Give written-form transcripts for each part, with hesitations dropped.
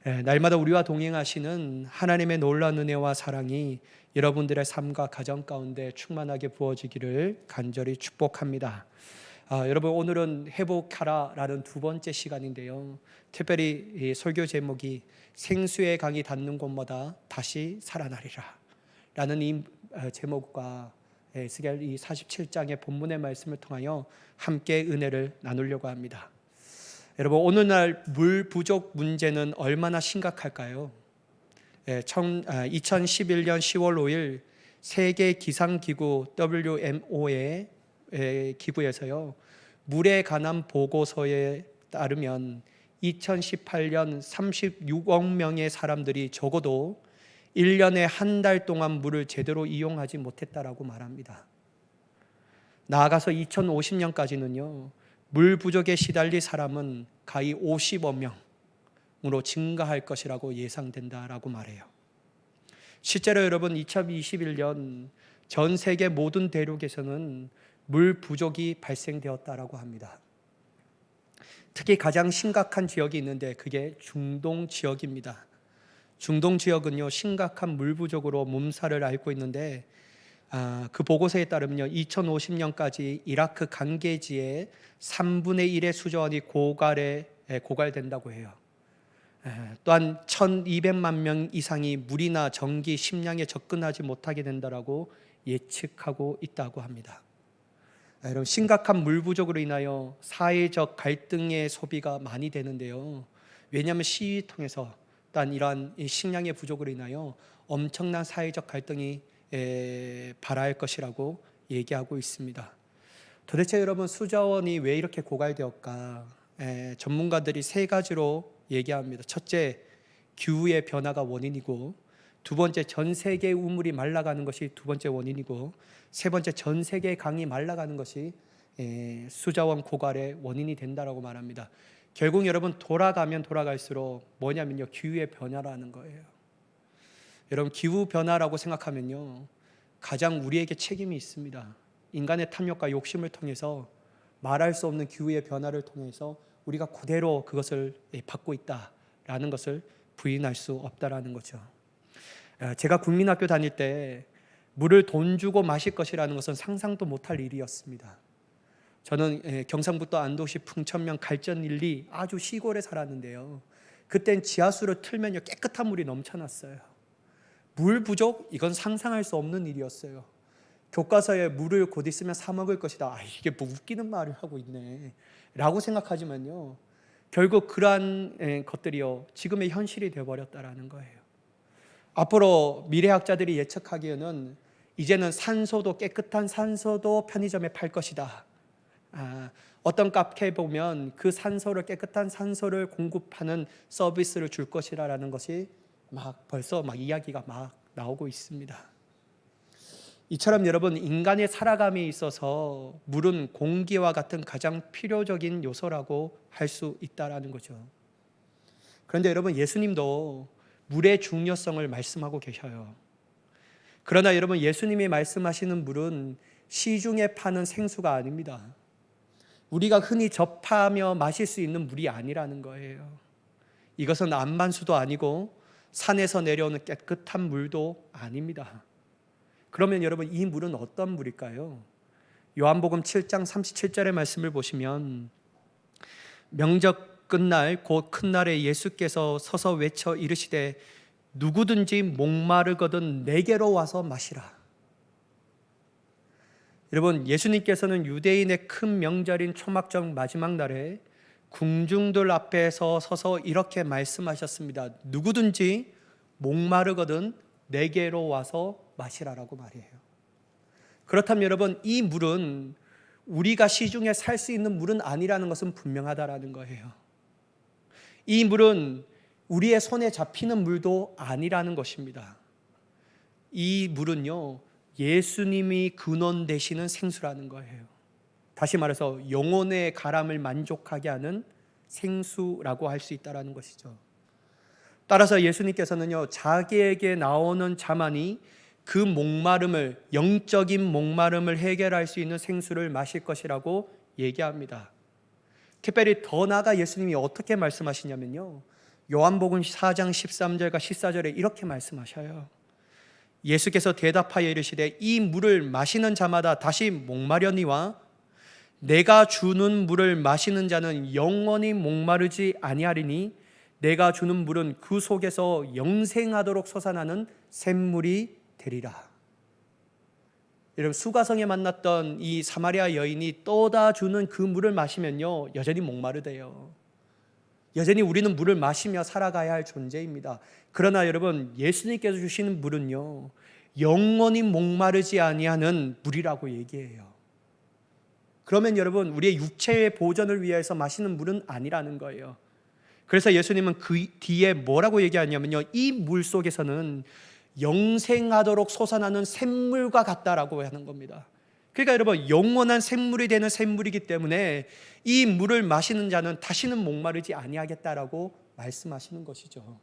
날마다 우리와 동행하시는 하나님의 놀라운 은혜와 사랑이 여러분들의 삶과 가정 가운데 충만하게 부어지기를 간절히 축복합니다. 여러분, 오늘은 회복하라라는 두 번째 시간인데요. 특별히 이 설교 제목이 생수의 강이 닿는 곳마다 다시 살아나리라 라는 이 제목과 에스겔 이 47장의 본문의 말씀을 통하여 함께 은혜를 나누려고 합니다. 여러분, 오늘날 물 부족 문제는 얼마나 심각할까요? 2011년 10월 5일 세계 기상기구 WMO의 기구에서요, 물에 관한 보고서에 따르면 2018년 36억 명의 사람들이 적어도 1년에 한 달 동안 물을 제대로 이용하지 못했다라고 말합니다. 나아가서 2050년까지는요, 물 부족에 시달릴 사람은 가히 50억 명으로 증가할 것이라고 예상된다라고 말해요. 실제로 여러분, 2021년 전 세계 모든 대륙에서는 물 부족이 발생되었다라고 합니다. 특히 가장 심각한 지역이 있는데 그게 중동 지역입니다. 중동 지역은요, 심각한 물 부족으로 몸살을 앓고 있는데 그 보고서에 따르면요, 2050년까지 이라크 간계지의 3분의 1의 수조원이 고갈된다고 해요. 또한 1200만 명 이상이 물이나 전기, 식량에 접근하지 못하게 된다라고 예측하고 있다고 합니다. 여러분, 심각한 물 부족으로 인하여 사회적 갈등의 소비가 많이 되는데요. 왜냐하면 시위 통해서 또한 이러한 식량의 부족으로 인하여 엄청난 사회적 갈등이 발화할 것이라고 얘기하고 있습니다. 도대체 여러분, 수자원이 왜 이렇게 고갈되었까? 전문가들이 세 가지로 얘기합니다. 첫째, 기후의 변화가 원인이고, 두 번째, 전 세계 우물이 말라가는 것이 두 번째 원인이고, 세 번째, 전 세계 강이 말라가는 것이 수자원 고갈의 원인이 된다라고 말합니다. 결국 여러분, 돌아가면 돌아갈수록 뭐냐면요, 기후의 변화라는 거예요. 여러분, 기후 변화라고 생각하면요, 가장 우리에게 책임이 있습니다. 인간의 탐욕과 욕심을 통해서 말할 수 없는 기후의 변화를 통해서 우리가 그대로 그것을 받고 있다라는 것을 부인할 수 없다라는 거죠. 제가 국민학교 다닐 때 물을 돈 주고 마실 것이라는 것은 상상도 못할 일이었습니다. 저는 경상북도 안도시 풍천면 갈전 1, 2 아주 시골에 살았는데요. 그땐 지하수를 틀면요, 깨끗한 물이 넘쳐났어요. 물 부족? 이건 상상할 수 없는 일이었어요. 교과서에 물을 곧 있으면 사 먹을 것이다. 이게 뭐 웃기는 말을 하고 있네 라고 생각하지만요, 결국 그러한 것들이요, 지금의 현실이 되어버렸다라는 거예요. 앞으로 미래학자들이 예측하기에는 이제는 산소도, 깨끗한 산소도 편의점에 팔 것이다. 어떤 카페에 보면 그 산소를, 깨끗한 산소를 공급하는 서비스를 줄 것이라는 것이 벌써 이야기가 나오고 있습니다. 이처럼 여러분, 인간의 살아감에 있어서 물은 공기와 같은 가장 필요적인 요소라고 할 수 있다라는 거죠. 그런데 여러분, 예수님도 물의 중요성을 말씀하고 계셔요. 그러나 여러분, 예수님이 말씀하시는 물은 시중에 파는 생수가 아닙니다. 우리가 흔히 접하며 마실 수 있는 물이 아니라는 거예요. 이것은 안반수도 아니고 산에서 내려오는 깨끗한 물도 아닙니다. 그러면 여러분, 이 물은 어떤 물일까요? 요한복음 7장 37절의 말씀을 보시면, 명절 끝날 곧 큰 날에 예수께서 서서 외쳐 이르시되 누구든지 목마르거든 내게로 와서 마시라. 여러분, 예수님께서는 유대인의 큰 명절인 초막절 마지막 날에 궁중들 앞에서 서서 이렇게 말씀하셨습니다. 누구든지 목마르거든 내게로 와서 마시라라고 말해요. 그렇다면 여러분, 이 물은 우리가 시중에 살 수 있는 물은 아니라는 것은 분명하다라는 거예요. 이 물은 우리의 손에 잡히는 물도 아니라는 것입니다. 이 물은요, 예수님이 근원 되시는 생수라는 거예요. 다시 말해서 영혼의 가람을 만족하게 하는 생수라고 할 수 있다는 것이죠. 따라서 예수님께서는요, 자기에게 나오는 자만이 그 목마름을, 영적인 목마름을 해결할 수 있는 생수를 마실 것이라고 얘기합니다. 특별히 더 나아가 예수님이 어떻게 말씀하시냐면요, 요한복음 4장 13절과 14절에 이렇게 말씀하셔요. 예수께서 대답하여 이르시되 이 물을 마시는 자마다 다시 목마려니와 내가 주는 물을 마시는 자는 영원히 목마르지 아니하리니 내가 주는 물은 그 속에서 영생하도록 솟아나는 샘물이 되리라. 여러분, 수가성에 만났던 이 사마리아 여인이 떠다 주는 그 물을 마시면요 여전히 목마르대요. 여전히 우리는 물을 마시며 살아가야 할 존재입니다. 그러나 여러분, 예수님께서 주시는 물은요 영원히 목마르지 아니하는 물이라고 얘기해요. 그러면 여러분, 우리의 육체의 보존을 위해서 마시는 물은 아니라는 거예요. 그래서 예수님은 그 뒤에 뭐라고 얘기하냐면요, 이 물 속에서는 영생하도록 솟아나는 샘물과 같다라고 하는 겁니다. 그러니까 여러분, 영원한 샘물이 되는 샘물이기 때문에 이 물을 마시는 자는 다시는 목마르지 아니하겠다라고 말씀하시는 것이죠.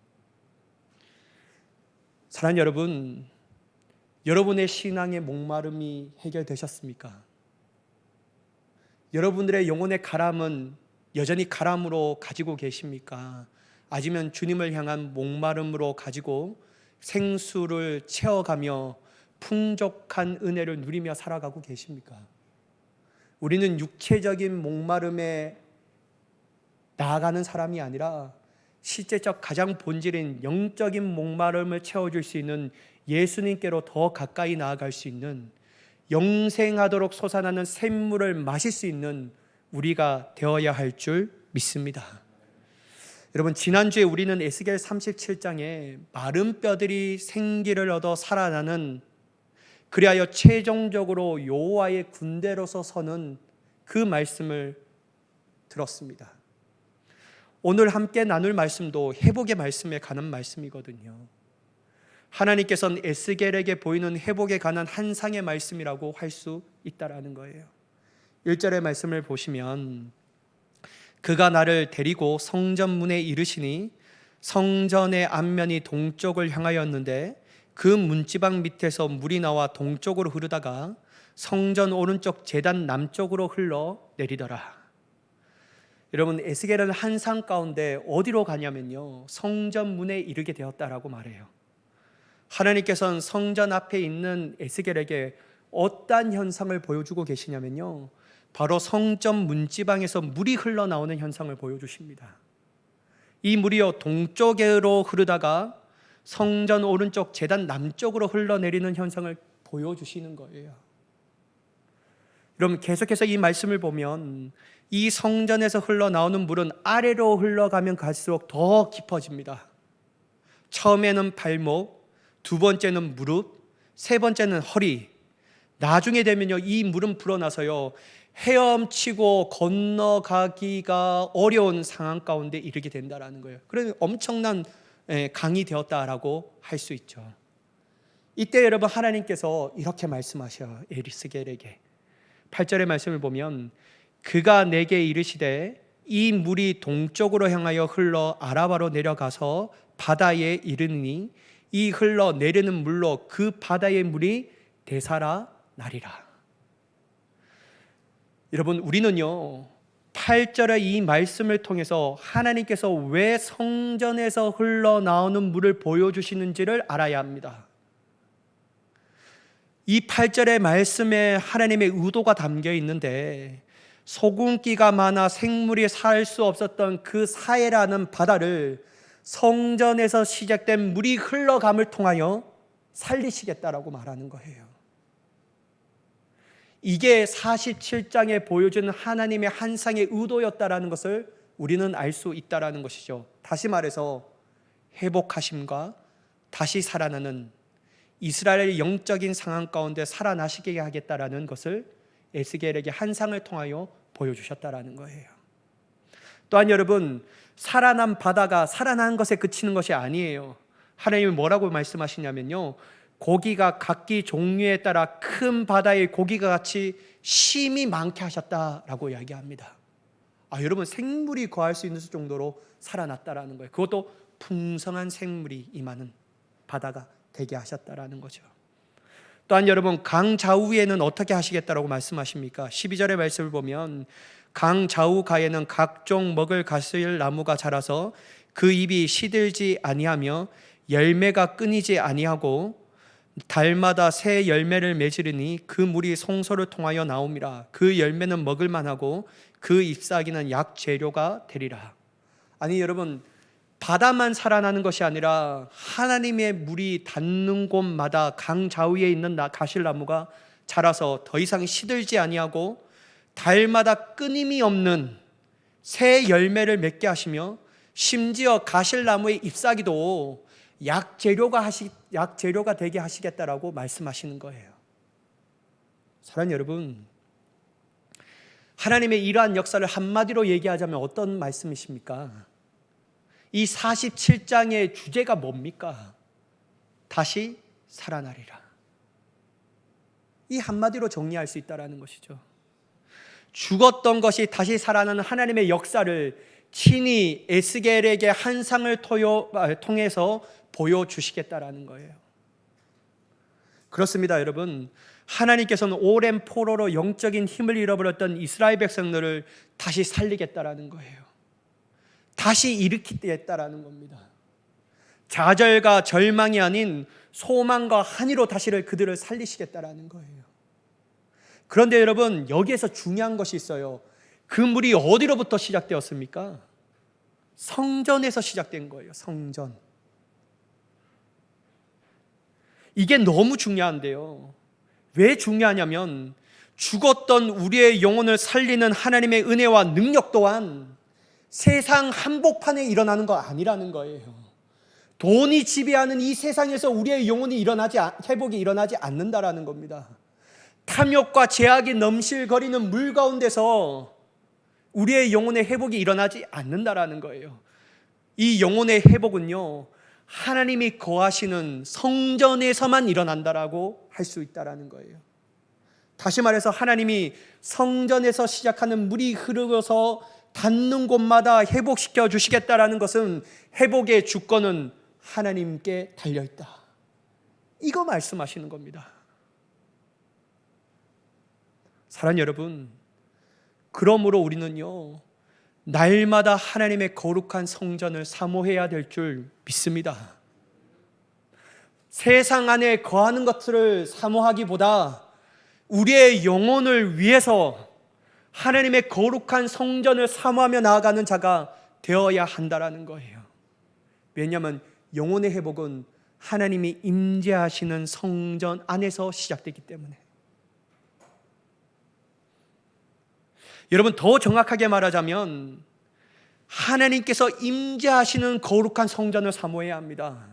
사랑하는 여러분, 여러분의 신앙의 목마름이 해결되셨습니까? 여러분들의 영혼의 가람은 여전히 가람으로 가지고 계십니까? 아니면 주님을 향한 목마름으로 가지고 생수를 채워가며 풍족한 은혜를 누리며 살아가고 계십니까? 우리는 육체적인 목마름에 나아가는 사람이 아니라 실제적 가장 본질인 영적인 목마름을 채워줄 수 있는 예수님께로 더 가까이 나아갈 수 있는, 영생하도록 솟아나는 샘물을 마실 수 있는 우리가 되어야 할 줄 믿습니다. 여러분, 지난주에 우리는 에스겔 37장에 마른 뼈들이 생기를 얻어 살아나는, 그리하여 최종적으로 여호와의 군대로서 서는 그 말씀을 들었습니다. 오늘 함께 나눌 말씀도 회복의 말씀에 관한 말씀이거든요. 하나님께서는 에스겔에게 보이는 회복에 관한 한상의 말씀이라고 할 수 있다라는 거예요. 1절의 말씀을 보시면, 그가 나를 데리고 성전 문에 이르시니 성전의 앞면이 동쪽을 향하였는데 그 문지방 밑에서 물이 나와 동쪽으로 흐르다가 성전 오른쪽 제단 남쪽으로 흘러 내리더라. 여러분, 에스겔은 한상 가운데 어디로 가냐면요, 성전 문에 이르게 되었다라고 말해요. 하나님께서는 성전 앞에 있는 에스겔에게 어떠한 현상을 보여주고 계시냐면요, 바로 성전 문지방에서 물이 흘러나오는 현상을 보여주십니다. 이 물이요 동쪽으로 흐르다가 성전 오른쪽 제단 남쪽으로 흘러내리는 현상을 보여주시는 거예요. 여러분, 계속해서 이 말씀을 보면 이 성전에서 흘러나오는 물은 아래로 흘러가면 갈수록 더 깊어집니다. 처음에는 발목, 두 번째는 무릎, 세 번째는 허리, 나중에 되면요 이 물은 불어나서요 헤엄치고 건너가기가 어려운 상황 가운데 이르게 된다라는 거예요. 그래서 엄청난 강이 되었다라고 할 수 있죠. 이때 여러분, 하나님께서 이렇게 말씀하셔요. 에스겔에게 8절의 말씀을 보면, 그가 내게 이르시되 이 물이 동쪽으로 향하여 흘러 아라바로 내려가서 바다에 이르니 이 흘러 내리는 물로 그 바다의 물이 되살아 나리라. 여러분, 우리는요 8절의 이 말씀을 통해서 하나님께서 왜 성전에서 흘러나오는 물을 보여주시는지를 알아야 합니다. 이 8절의 말씀에 하나님의 의도가 담겨 있는데, 소금기가 많아 생물이 살 수 없었던 그 사해라는 바다를 성전에서 시작된 물이 흘러감을 통하여 살리시겠다라고 말하는 거예요. 이게 47장에 보여주는 하나님의 한상의 의도였다라는 것을 우리는 알 수 있다라는 것이죠. 다시 말해서 회복하심과 다시 살아나는, 이스라엘의 영적인 상황 가운데 살아나시게 하겠다라는 것을 에스겔에게 한상을 통하여 보여주셨다라는 거예요. 또한 여러분, 살아난 바다가 살아난 것에 그치는 것이 아니에요. 하나님이 뭐라고 말씀하시냐면요, 고기가 각기 종류에 따라 큰 바다의 고기가 같이 심이 많게 하셨다라고 이야기합니다. 여러분, 생물이 거할 수 있는 정도로 살아났다라는 거예요. 그것도 풍성한 생물이 임하는 바다가 되게 하셨다라는 거죠. 또한 여러분, 강 좌우에는 어떻게 하시겠다라고 말씀하십니까? 12절의 말씀을 보면, 강 좌우 가에는 각종 먹을 가슬 나무가 자라서 그 잎이 시들지 아니하며 열매가 끊이지 아니하고 달마다 새 열매를 맺으리니 그 물이 송소를 통하여 나옴이라. 그 열매는 먹을 만하고 그 잎사귀는 약 재료가 되리라. 아니 여러분, 바다만 살아나는 것이 아니라 하나님의 물이 닿는 곳마다 강 좌우에 있는 가실나무가 자라서 더 이상 시들지 아니하고 달마다 끊임이 없는 새 열매를 맺게 하시며 심지어 가실나무의 잎사귀도 약재료가 되게 하시겠다라고 말씀하시는 거예요. 사랑하는 여러분, 하나님의 이러한 역사를 한마디로 얘기하자면 어떤 말씀이십니까? 이 47장의 주제가 뭡니까? 다시 살아나리라. 이 한마디로 정리할 수 있다는 것이죠. 죽었던 것이 다시 살아나는 하나님의 역사를 친히 에스겔에게 환상을 통해서 보여주시겠다라는 거예요. 그렇습니다, 여러분. 하나님께서는 오랜 포로로 영적인 힘을 잃어버렸던 이스라엘 백성들을 다시 살리겠다라는 거예요. 다시 일으키겠다라는 겁니다. 좌절과 절망이 아닌 소망과 한의로 그들을 살리시겠다라는 거예요. 그런데 여러분, 여기에서 중요한 것이 있어요. 그 물이 어디로부터 시작되었습니까? 성전에서 시작된 거예요. 성전. 이게 너무 중요한데요. 왜 중요하냐면 죽었던 우리의 영혼을 살리는 하나님의 은혜와 능력 또한 세상 한복판에 일어나는 거 아니라는 거예요. 돈이 지배하는 이 세상에서 우리의 영혼이 회복이 일어나지 않는다라는 겁니다. 탐욕과 제약이 넘실거리는 물 가운데서 우리의 영혼의 회복이 일어나지 않는다라는 거예요. 이 영혼의 회복은요, 하나님이 거하시는 성전에서만 일어난다라고 할 수 있다라는 거예요. 다시 말해서 하나님이 성전에서 시작하는 물이 흐르고서 닿는 곳마다 회복시켜 주시겠다라는 것은 회복의 주권은 하나님께 달려있다. 이거 말씀하시는 겁니다. 사랑하는 여러분, 그러므로 우리는요, 날마다 하나님의 거룩한 성전을 사모해야 될 줄 믿습니다. 세상 안에 거하는 것들을 사모하기보다 우리의 영혼을 위해서 하나님의 거룩한 성전을 사모하며 나아가는 자가 되어야 한다라는 거예요. 왜냐하면 영혼의 회복은 하나님이 임재하시는 성전 안에서 시작되기 때문에. 여러분, 더 정확하게 말하자면 하나님께서 임재하시는 거룩한 성전을 사모해야 합니다.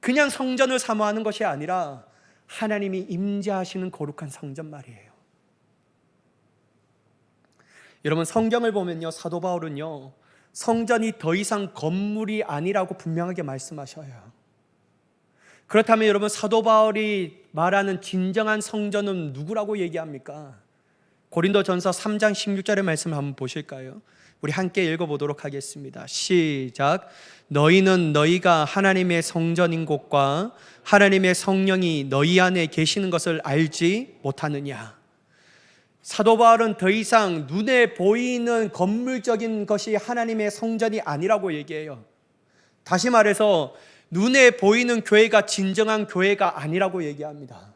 그냥 성전을 사모하는 것이 아니라 하나님이 임재하시는 거룩한 성전 말이에요. 여러분, 성경을 보면요, 사도 바울은요, 성전이 더 이상 건물이 아니라고 분명하게 말씀하셔요. 그렇다면 여러분, 사도 바울이 말하는 진정한 성전은 누구라고 얘기합니까? 고린도전서 3장 16절의 말씀 한번 보실까요? 우리 함께 읽어보도록 하겠습니다. 시작. 너희는 너희가 하나님의 성전인 곳과 하나님의 성령이 너희 안에 계시는 것을 알지 못하느냐. 사도 바울은 더 이상 눈에 보이는 건물적인 것이 하나님의 성전이 아니라고 얘기해요. 다시 말해서 눈에 보이는 교회가 진정한 교회가 아니라고 얘기합니다.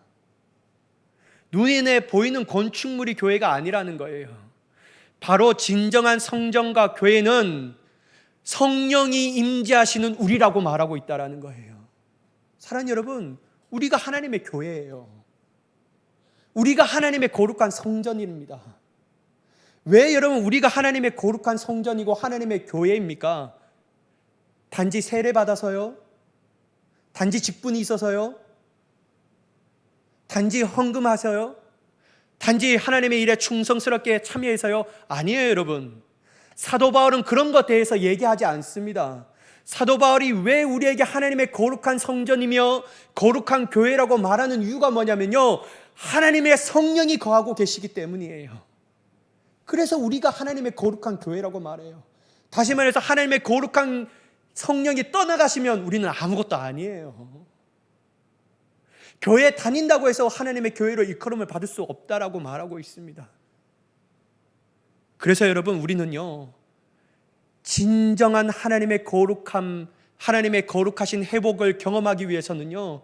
눈에 보이는 건축물이 교회가 아니라는 거예요. 바로 진정한 성전과 교회는 성령이 임재하시는 우리라고 말하고 있다는 거예요. 사랑하는 여러분, 우리가 하나님의 교회예요. 우리가 하나님의 거룩한 성전입니다. 왜 여러분 우리가 하나님의 거룩한 성전이고 하나님의 교회입니까? 단지 세례 받아서요? 단지 직분이 있어서요? 단지 헌금하세요? 단지 하나님의 일에 충성스럽게 참여해서요? 아니에요, 여러분. 사도 바울은 그런 것에 대해서 얘기하지 않습니다. 사도 바울이 왜 우리에게 하나님의 거룩한 성전이며 거룩한 교회라고 말하는 이유가 뭐냐면요, 하나님의 성령이 거하고 계시기 때문이에요. 그래서 우리가 하나님의 거룩한 교회라고 말해요. 다시 말해서 하나님의 거룩한 성령이 떠나가시면 우리는 아무것도 아니에요. 교회 다닌다고 해서 하나님의 교회로 일컬음을 받을 수 없다라고 말하고 있습니다. 그래서 여러분, 우리는요, 진정한 하나님의 거룩함, 하나님의 거룩하신 회복을 경험하기 위해서는요,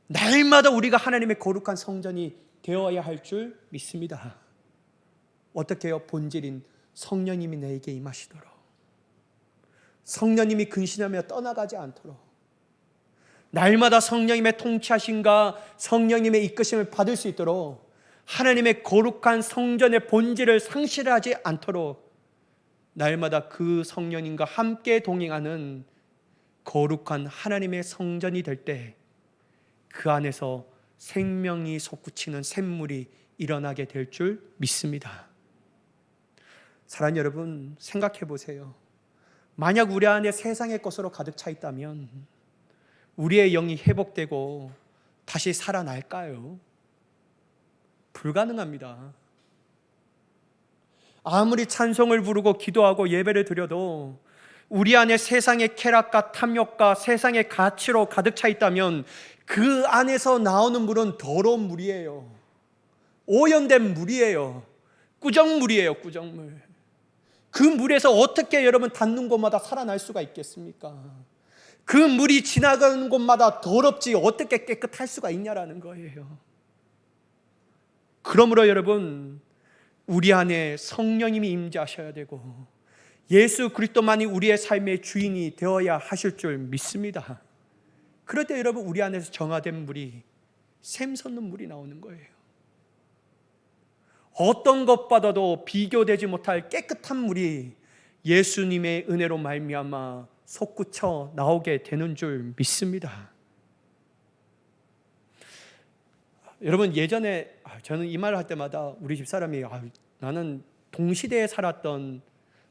날마다 우리가 하나님의 거룩한 성전이 되어야 할 줄 믿습니다. 어떻게 해요? 본질인 성령님이 내게 임하시도록, 성령님이 근신하며 떠나가지 않도록, 날마다 성령님의 통치하심과 성령님의 이끄심을 받을 수 있도록, 하나님의 거룩한 성전의 본질을 상실하지 않도록 날마다 그 성령님과 함께 동행하는 거룩한 하나님의 성전이 될 때 그 안에서 생명이 솟구치는 샘물이 일어나게 될 줄 믿습니다. 사랑하는 여러분, 생각해 보세요. 만약 우리 안에 세상의 것으로 가득 차 있다면 우리의 영이 회복되고 다시 살아날까요? 불가능합니다. 아무리 찬송을 부르고 기도하고 예배를 드려도 우리 안에 세상의 쾌락과 탐욕과 세상의 가치로 가득 차 있다면 그 안에서 나오는 물은 더러운 물이에요. 오염된 물이에요. 꾸정물이에요. 꾸정물. 그 물에서 어떻게 여러분 닿는 곳마다 살아날 수가 있겠습니까? 그 물이 지나가는 곳마다 더럽지 어떻게 깨끗할 수가 있냐라는 거예요. 그러므로 여러분, 우리 안에 성령님이 임재하셔야 되고 예수 그리스도만이 우리의 삶의 주인이 되어야 하실 줄 믿습니다. 그럴 때 여러분, 우리 안에서 정화된 물이, 샘솟는 물이 나오는 거예요. 어떤 것보다도 비교되지 못할 깨끗한 물이 예수님의 은혜로 말미암아 솟구쳐 나오게 되는 줄 믿습니다. 여러분, 예전에 저는 이 말을 할 때마다 우리 집 사람이 나는 동시대에 살았던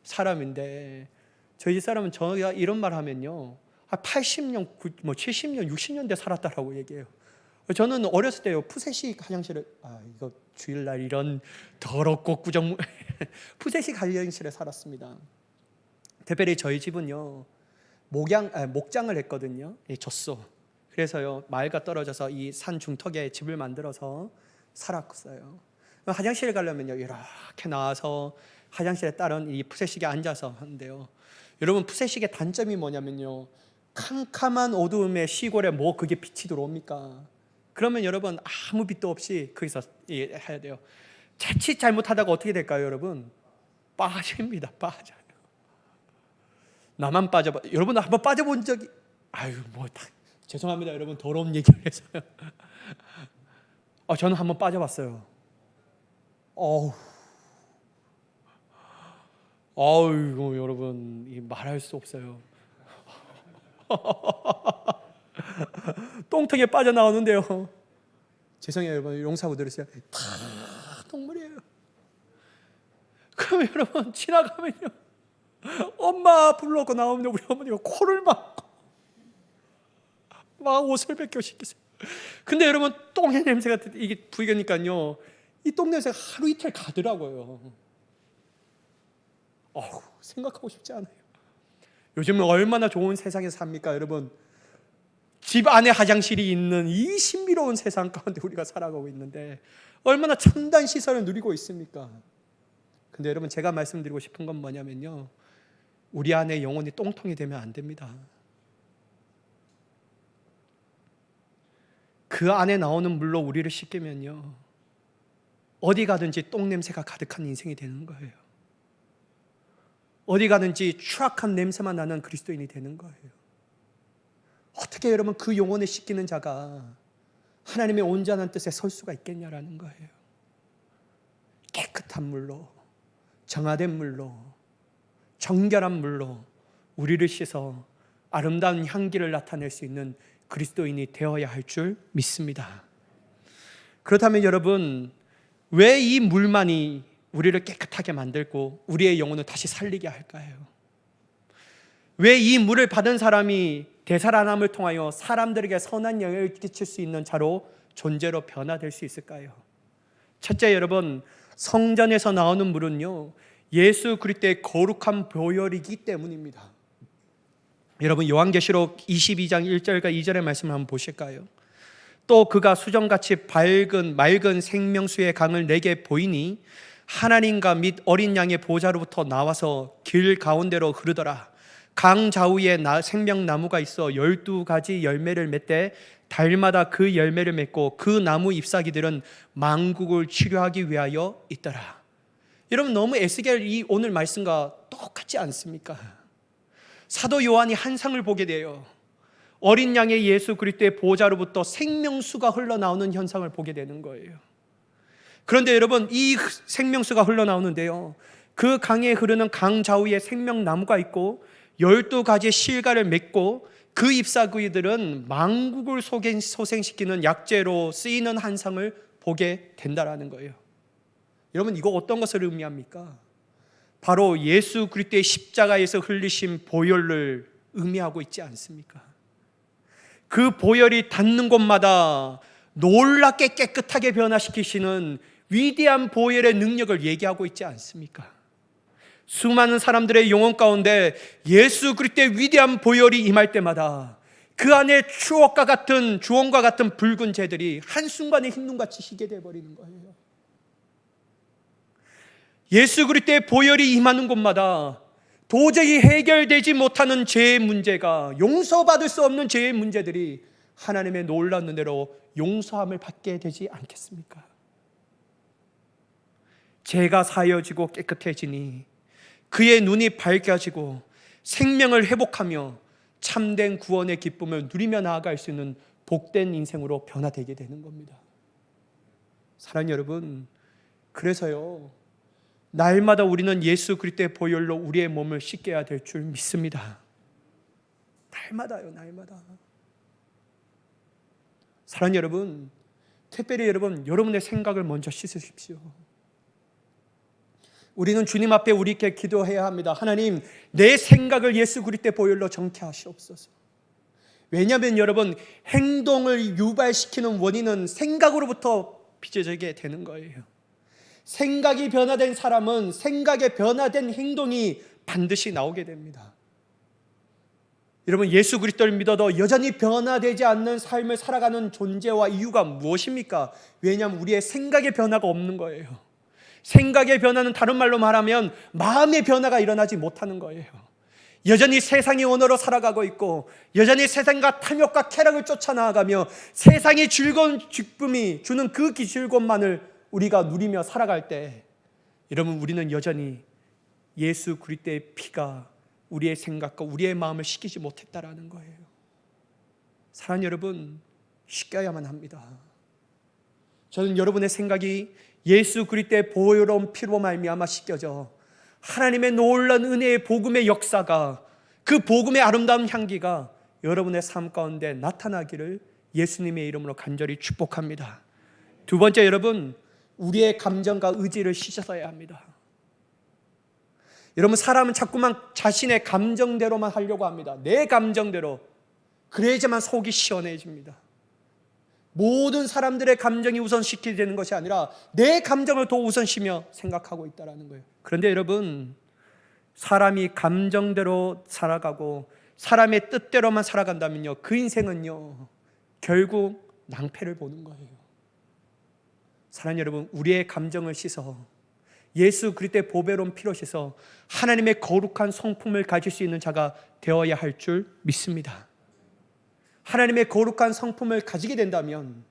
사람인데, 저희 집 사람은 저희가 이런 말 하면요 80년, 70년, 60년대 살았다라고 얘기해요. 저는 어렸을 때요 푸세식 화장실을 이거 주일날 이런 더럽고 꾸정 푸세식 화장실에 살았습니다. 특별히 저희 집은요 목장을 했거든요. 젖소. 그래서요 마을과 떨어져서 이 산 중턱에 집을 만들어서 살았어요. 화장실에 가려면요 이렇게 나와서 화장실에 따른 이 푸세식에 앉아서 하는데요, 여러분 푸세식의 단점이 뭐냐면요, 캄캄한 어두움의 시골에 뭐 그게 빛이 들어옵니까? 그러면 여러분 아무 빛도 없이 거기서 해야 돼요. 자칫 잘못하다가 어떻게 될까요, 여러분? 빠집니다. 빠져요. 나만 빠져봐. 여러분 한번 빠져본 적이 죄송합니다 여러분, 더러운 얘기를 해서요. 저는 한번 빠져봤어요. 여러분 말할 수 없어요. 똥통에 빠져나오는데요, 죄송해요 여러분, 용서하고 들으세요. 다 동물이에요. 그럼 여러분 지나가면요 엄마 불러고 나오면 우리 어머니가 코를 막고 막 옷을 벗겨시키세요. 근데 여러분 똥의 냄새가 이게 부익으니까요 이 똥 냄새가 하루 이틀 가더라고요. 생각하고 싶지 않아요. 요즘은 얼마나 좋은 세상에서 삽니까 여러분? 집 안에 화장실이 있는 이 신비로운 세상 가운데 우리가 살아가고 있는데 얼마나 첨단 시설을 누리고 있습니까? 근데 여러분 제가 말씀드리고 싶은 건 뭐냐면요, 우리 안에 영혼이 똥통이 되면 안 됩니다. 그 안에 나오는 물로 우리를 씻기면요 어디 가든지 똥 냄새가 가득한 인생이 되는 거예요. 어디 가든지 추악한 냄새만 나는 그리스도인이 되는 거예요. 어떻게 여러분 그 영혼을 씻기는 자가 하나님의 온전한 뜻에 설 수가 있겠냐라는 거예요. 깨끗한 물로, 정화된 물로, 정결한 물로 우리를 씻어 아름다운 향기를 나타낼 수 있는 그리스도인이 되어야 할 줄 믿습니다. 그렇다면 여러분, 왜 이 물만이 우리를 깨끗하게 만들고 우리의 영혼을 다시 살리게 할까요? 왜 이 물을 받은 사람이 되살아남을 통하여 사람들에게 선한 영향을 끼칠 수 있는 자로 존재로 변화될 수 있을까요? 첫째, 여러분, 성전에서 나오는 물은요 예수 그리스도의 거룩한 보혈이기 때문입니다. 여러분 요한계시록 22장 1절과 2절의 말씀을 한번 보실까요? 또 그가 수정같이 맑은 생명수의 강을 내게 보이니 하나님과 및 어린 양의 보좌로부터 나와서 길 가운데로 흐르더라. 강 좌우에 생명나무가 있어 12가지 열매를 맺되 달마다 그 열매를 맺고 그 나무 잎사귀들은 만국을 치료하기 위하여 있더라. 여러분, 너무 에스겔 이 오늘 말씀과 똑같지 않습니까? 사도 요한이 한 상을 보게 돼요. 어린 양의 예수 그리스도의 보좌로부터 생명수가 흘러나오는 현상을 보게 되는 거예요. 그런데 여러분, 이 생명수가 흘러나오는데요, 그 강에 흐르는 강 좌우에 생명나무가 있고 12가지 실과를 맺고 그 잎사귀들은 만국을 소생시키는 약재로 쓰이는 한상을 보게 된다라는 거예요. 여러분, 이거 어떤 것을 의미합니까? 바로 예수 그리스도의 십자가에서 흘리신 보혈을 의미하고 있지 않습니까? 그 보혈이 닿는 곳마다 놀랍게 깨끗하게 변화시키시는 위대한 보혈의 능력을 얘기하고 있지 않습니까? 수많은 사람들의 영혼 가운데 예수 그리스도의 위대한 보혈이 임할 때마다 그 안에 추억과 같은 주홍과 같은 붉은 재들이 한순간에 흰눈같이 희게 되어버리는 거예요. 예수 그리스도의 보혈이 임하는 곳마다 도저히 해결되지 못하는 죄의 문제가, 용서받을 수 없는 죄의 문제들이 하나님의 놀라운 은혜로 용서함을 받게 되지 않겠습니까? 죄가 사여지고 깨끗해지니 그의 눈이 밝아지고 생명을 회복하며 참된 구원의 기쁨을 누리며 나아갈 수 있는 복된 인생으로 변화되게 되는 겁니다. 사랑하는 여러분, 그래서요, 날마다 우리는 예수 그리스도의 보혈로 우리의 몸을 씻겨야 될 줄 믿습니다. 날마다요, 날마다. 사랑하는 여러분, 특별히 여러분의 생각을 먼저 씻으십시오. 우리는 주님 앞에 우리께 기도해야 합니다. 하나님, 내 생각을 예수 그리스도의 보혈로 정케 하시옵소서. 왜냐하면 여러분, 행동을 유발시키는 원인은 생각으로부터 빚어지게 되는 거예요. 생각이 변화된 사람은 생각에 변화된 행동이 반드시 나오게 됩니다. 여러분, 예수 그리스도를 믿어도 여전히 변화되지 않는 삶을 살아가는 존재와 이유가 무엇입니까? 왜냐하면 우리의 생각의 변화가 없는 거예요. 생각의 변화는 다른 말로 말하면 마음의 변화가 일어나지 못하는 거예요. 여전히 세상의 언어로 살아가고 있고 여전히 세상과 탐욕과 쾌락을 쫓아나가며 세상의 즐거운 기쁨이 주는 그 즐거움만을 우리가 누리며 살아갈 때, 여러분, 우리는 여전히 예수 그리스도의 피가 우리의 생각과 우리의 마음을 씻기지 못했다라는 거예요. 사랑하는 여러분, 씻겨야만 합니다. 저는 여러분의 생각이 예수 그리스도의 보혈로운 피로 말미암아 씻겨져 하나님의 놀라운 은혜의 복음의 역사가, 그 복음의 아름다운 향기가 여러분의 삶 가운데 나타나기를 예수님의 이름으로 간절히 축복합니다. 두 번째, 여러분, 우리의 감정과 의지를 씻어야 합니다. 여러분, 사람은 자꾸만 자신의 감정대로만 하려고 합니다. 내 감정대로. 그래야지만 속이 시원해집니다. 모든 사람들의 감정이 우선시키게 되는 것이 아니라 내 감정을 더 우선시며 생각하고 있다는 거예요. 그런데 여러분, 사람이 감정대로 살아가고 사람의 뜻대로만 살아간다면요, 그 인생은요, 결국 낭패를 보는 거예요. 사랑하는 여러분, 우리의 감정을 씻어 예수 그리스도의 보배로운 피로 씻어 하나님의 거룩한 성품을 가질 수 있는 자가 되어야 할 줄 믿습니다. 하나님의 거룩한 성품을 가지게 된다면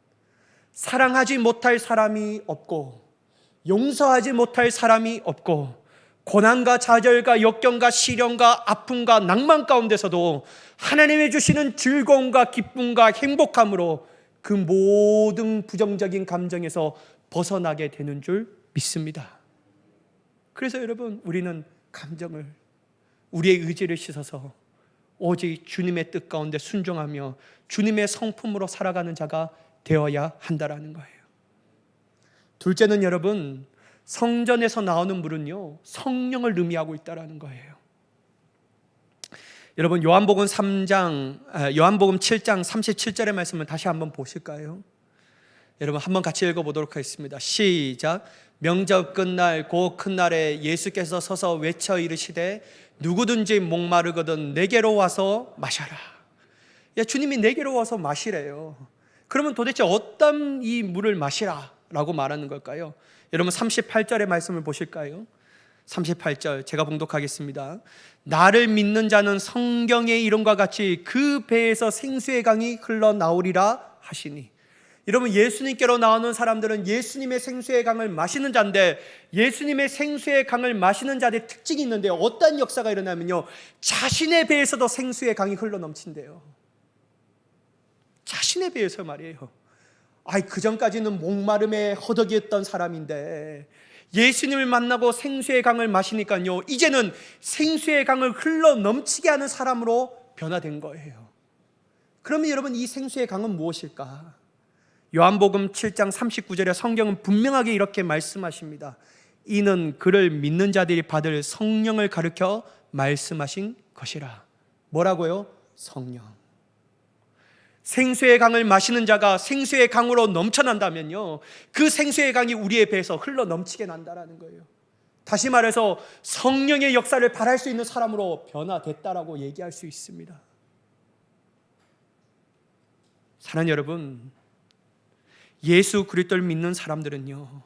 사랑하지 못할 사람이 없고 용서하지 못할 사람이 없고 고난과 좌절과 역경과 시련과 아픔과 낭만 가운데서도 하나님이 주시는 즐거움과 기쁨과 행복함으로 그 모든 부정적인 감정에서 벗어나게 되는 줄 믿습니다. 그래서 여러분, 우리는 감정을, 우리의 의지를 씻어서 오직 주님의 뜻 가운데 순종하며 주님의 성품으로 살아가는 자가 되어야 한다라는 거예요. 둘째는 여러분, 성전에서 나오는 물은요, 성령을 의미하고 있다라는 거예요. 여러분, 요한복음 7장 37절의 말씀을 다시 한번 보실까요? 여러분, 한번 같이 읽어보도록 하겠습니다. 시작. 명절 끝날 그 큰 날에 예수께서 서서 외쳐 이르시되 누구든지 목마르거든 내게로 와서 마셔라. 주님이 내게로 와서 마시래요. 그러면 도대체 어떤 이 물을 마시라, 라고 말하는 걸까요? 여러분 38절의 말씀을 보실까요? 38절 제가 봉독하겠습니다. 나를 믿는 자는 성경의 이름과 같이 그 배에서 생수의 강이 흘러나오리라 하시니. 여러분 예수님께로 나오는 사람들은 예수님의 생수의 강을 마시는 자인데, 예수님의 생수의 강을 마시는 자들의 특징이 있는데 어떤 역사가 일어나면요, 자신의 배에서도 생수의 강이 흘러넘친대요. 자신의 배에서 말이에요. 그 전까지는 목마름에 허덕이었던 사람인데 예수님을 만나고 생수의 강을 마시니까요, 이제는 생수의 강을 흘러넘치게 하는 사람으로 변화된 거예요. 그러면 여러분 이 생수의 강은 무엇일까? 요한복음 7장 39절에 성경은 분명하게 이렇게 말씀하십니다. 이는 그를 믿는 자들이 받을 성령을 가르쳐 말씀하신 것이라. 뭐라고요? 성령. 생수의 강을 마시는 자가 생수의 강으로 넘쳐난다면요, 그 생수의 강이 우리의 배에서 흘러 넘치게 난다라는 거예요. 다시 말해서 성령의 역사를 바랄 수 있는 사람으로 변화됐다라고 얘기할 수 있습니다. 사랑하는 여러분, 예수 그리스도를 믿는 사람들은요,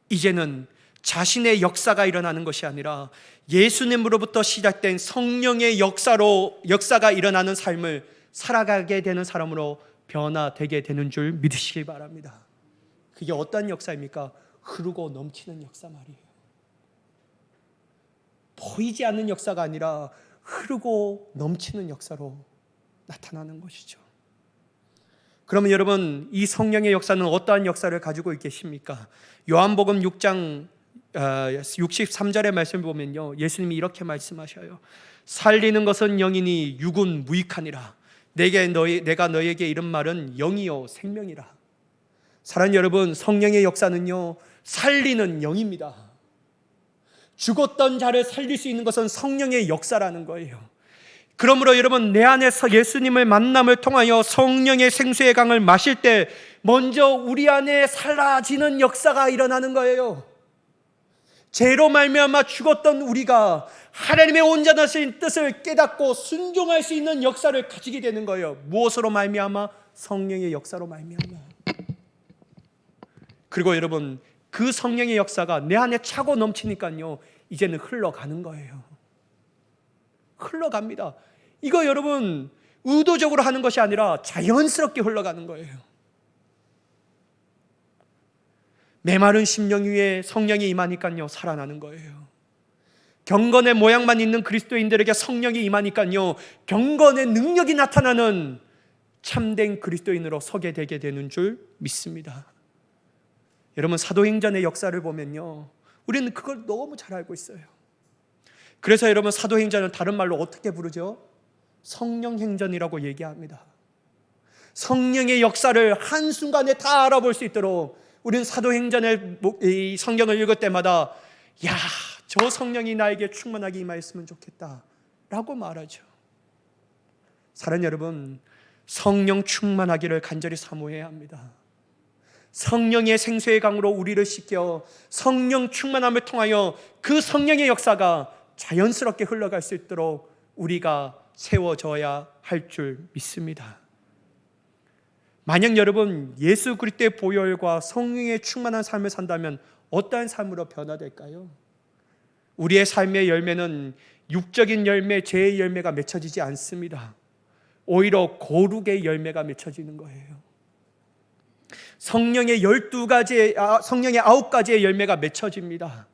이제는 자신의 역사가 일어나는 것이 아니라 예수님으로부터 시작된 성령의 역사가 일어나는 삶을 살아가게 되는 사람으로 변화되게 되는 줄 믿으시기 바랍니다. 그게 어떤 역사입니까? 흐르고 넘치는 역사 말이에요. 보이지 않는 역사가 아니라 흐르고 넘치는 역사로 나타나는 것이죠. 그러면 여러분, 이 성령의 역사는 어떠한 역사를 가지고 계십니까? 요한복음 6장 63절의 말씀을 보면요, 예수님이 이렇게 말씀하셔요. 살리는 것은 영이니 육은 무익하니라. 내가 너에게 이른 말은 영이요 생명이라. 사랑하는 여러분, 성령의 역사는요, 살리는 영입니다. 죽었던 자를 살릴 수 있는 것은 성령의 역사라는 거예요. 그러므로 여러분, 내 안에서 예수님을 만남을 통하여 성령의 생수의 강을 마실 때 먼저 우리 안에 사라지는 역사가 일어나는 거예요. 죄로 말미암아 죽었던 우리가 하나님의 온전하신 뜻을 깨닫고 순종할 수 있는 역사를 가지게 되는 거예요. 무엇으로 말미암아? 성령의 역사로 말미암아. 그리고 여러분, 그 성령의 역사가 내 안에 차고 넘치니까요, 이제는 흘러가는 거예요. 흘러갑니다. 이거 여러분 의도적으로 하는 것이 아니라 자연스럽게 흘러가는 거예요. 메마른 심령 위에 성령이 임하니까요, 살아나는 거예요. 경건의 모양만 있는 그리스도인들에게 성령이 임하니까요, 경건의 능력이 나타나는 참된 그리스도인으로 서게 되게 되는 줄 믿습니다. 여러분, 사도행전의 역사를 보면요, 우리는 그걸 너무 잘 알고 있어요. 그래서 여러분, 사도행전을 다른 말로 어떻게 부르죠? 성령행전이라고 얘기합니다. 성령의 역사를 한순간에 다 알아볼 수 있도록 우리는 사도행전의 이 성경을 읽을 때마다, 야, 저 성령이 나에게 충만하게 임하였으면 좋겠다 라고 말하죠. 사랑하는 여러분, 성령 충만하기를 간절히 사모해야 합니다. 성령의 생수의 강으로 우리를 씻겨 성령 충만함을 통하여 그 성령의 역사가 자연스럽게 흘러갈 수 있도록 우리가 세워져야 할 줄 믿습니다. 만약 여러분 예수 그리스도의 보혈과 성령의 충만한 삶을 산다면 어떠한 삶으로 변화될까요? 우리의 삶의 열매는 육적인 열매, 죄의 열매가 맺혀지지 않습니다. 오히려 거룩의 열매가 맺혀지는 거예요. 성령의 9가지의 열매가 맺혀집니다.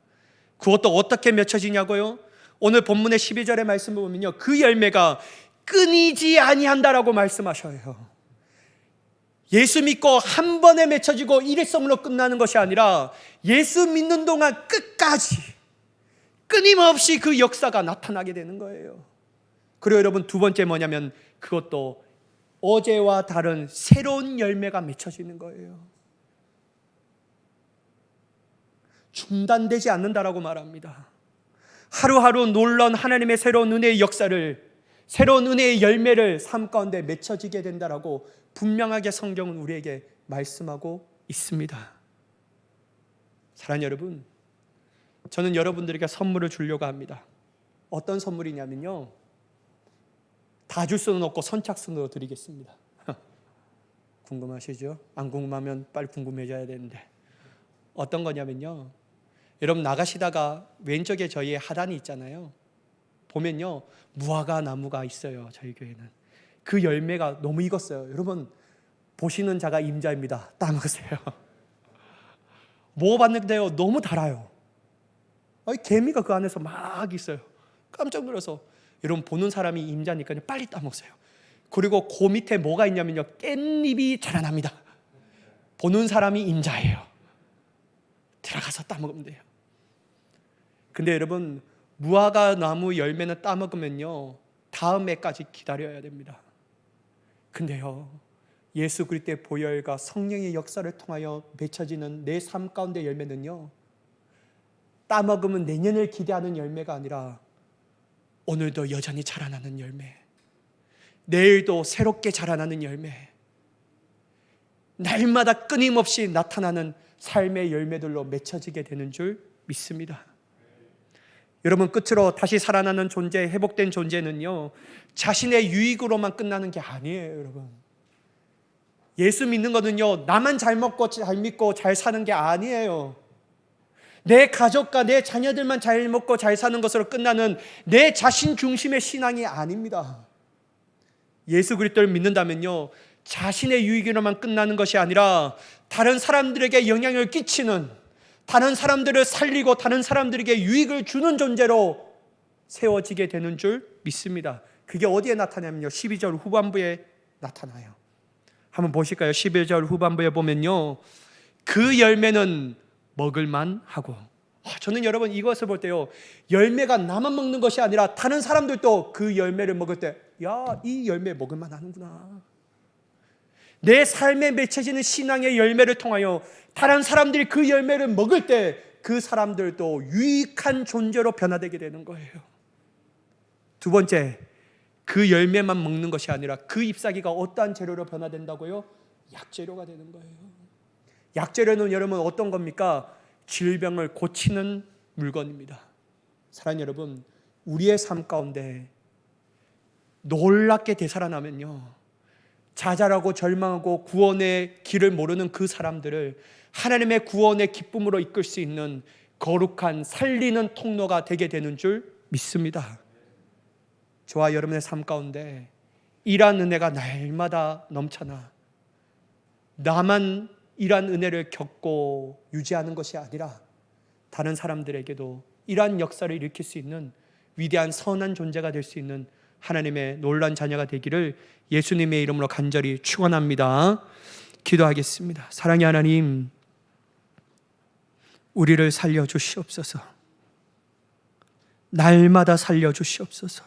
그것도 어떻게 맺혀지냐고요? 오늘 본문의 12절의 말씀을 보면요, 그 열매가 끊이지 아니한다라고 말씀하셔요. 예수 믿고 한 번에 맺혀지고 일회성으로 끝나는 것이 아니라 예수 믿는 동안 끝까지 끊임없이 그 역사가 나타나게 되는 거예요. 그리고 여러분, 두 번째 뭐냐면 그것도 어제와 다른 새로운 열매가 맺혀지는 거예요. 중단되지 않는다라고 말합니다. 하루하루 놀라운 하나님의 새로운 은혜의 역사를, 새로운 은혜의 열매를 삶 가운데 맺혀지게 된다라고 분명하게 성경은 우리에게 말씀하고 있습니다. 사랑하는 여러분, 저는 여러분들에게 선물을 주려고 합니다. 어떤 선물이냐면요, 다 줄 수는 없고 선착순으로 드리겠습니다. 궁금하시죠? 안 궁금하면 빨리 궁금해져야 되는데, 어떤 거냐면요, 여러분 나가시다가 왼쪽에 저희의 하단이 있잖아요. 보면요, 무화과 나무가 있어요. 저희 교회는 그 열매가 너무 익었어요. 여러분 보시는 자가 임자입니다. 따먹으세요. 먹어봤는데요, 너무 달아요. 개미가 그 안에서 막 있어요. 깜짝 놀라서, 여러분 보는 사람이 임자니까 빨리 따먹으세요. 그리고 그 밑에 뭐가 있냐면요, 깻잎이 자라납니다. 보는 사람이 임자예요. 들어가서 따먹으면 돼요. 근데 여러분 무화과 나무 열매는 따먹으면요, 다음 해까지 기다려야 됩니다. 근데요, 예수 그리스도의 보혈과 성령의 역사를 통하여 맺혀지는 내 삶 가운데 열매는요, 따먹으면 내년을 기대하는 열매가 아니라 오늘도 여전히 자라나는 열매, 내일도 새롭게 자라나는 열매, 날마다 끊임없이 나타나는 삶의 열매들로 맺혀지게 되는 줄 믿습니다. 여러분 끝으로 다시 살아나는 존재, 회복된 존재는요, 자신의 유익으로만 끝나는 게 아니에요. 여러분 예수 믿는 거는요, 나만 잘 먹고 잘 믿고 잘 사는 게 아니에요. 내 가족과 내 자녀들만 잘 먹고 잘 사는 것으로 끝나는 내 자신 중심의 신앙이 아닙니다. 예수 그리스도를 믿는다면요, 자신의 유익으로만 끝나는 것이 아니라 다른 사람들에게 영향을 끼치는, 다른 사람들을 살리고 다른 사람들에게 유익을 주는 존재로 세워지게 되는 줄 믿습니다. 그게 어디에 나타나냐면요, 12절 후반부에 나타나요. 한번 보실까요? 11절 후반부에 보면요, 그 열매는 먹을만 하고, 저는 여러분 이것을 볼 때요, 열매가 나만 먹는 것이 아니라 다른 사람들도 그 열매를 먹을 때, 야, 이 열매 먹을만 하는구나. 내 삶에 맺혀지는 신앙의 열매를 통하여 다른 사람들이 그 열매를 먹을 때 그 사람들도 유익한 존재로 변화되게 되는 거예요. 두 번째, 그 열매만 먹는 것이 아니라 그 잎사귀가 어떠한 재료로 변화된다고요? 약재료가 되는 거예요. 약재료는 여러분 어떤 겁니까? 질병을 고치는 물건입니다. 사랑하는 여러분, 우리의 삶 가운데 놀랍게 되살아나면요, 좌절하고 절망하고 구원의 길을 모르는 그 사람들을 하나님의 구원의 기쁨으로 이끌 수 있는 거룩한 살리는 통로가 되게 되는 줄 믿습니다. 저와 여러분의 삶 가운데 이러한 은혜가 날마다 넘쳐나 나만 이러한 은혜를 겪고 유지하는 것이 아니라 다른 사람들에게도 이러한 역사를 일으킬 수 있는 위대한 선한 존재가 될 수 있는 하나님의 놀라운 자녀가 되기를 예수님의 이름으로 간절히 축원합니다. 기도하겠습니다. 사랑의 하나님, 우리를 살려주시옵소서. 날마다 살려주시옵소서.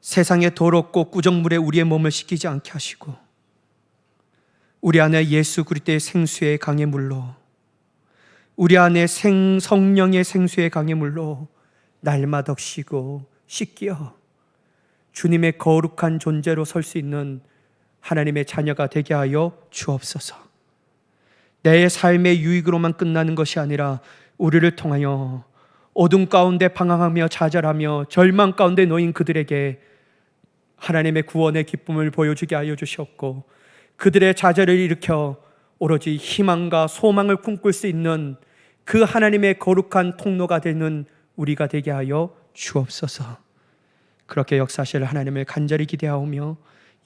세상의 더럽고 꾸정물에 우리의 몸을 씻기지 않게 하시고 우리 안에 예수 그리스도의 생수의 강의 물로, 우리 안에 성령의 생수의 강의 물로 날마다 쉬고 씻겨 주님의 거룩한 존재로 설 수 있는 하나님의 자녀가 되게 하여 주옵소서. 내 삶의 유익으로만 끝나는 것이 아니라 우리를 통하여 어둠 가운데 방황하며 좌절하며 절망 가운데 놓인 그들에게 하나님의 구원의 기쁨을 보여주게 하여 주시옵고, 그들의 좌절을 일으켜 오로지 희망과 소망을 꿈꿀 수 있는 그 하나님의 거룩한 통로가 되는 우리가 되게 하여 주옵소서. 그렇게 역사하실 하나님을 간절히 기대하오며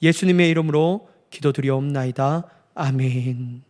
예수님의 이름으로 기도드리옵나이다. 아멘.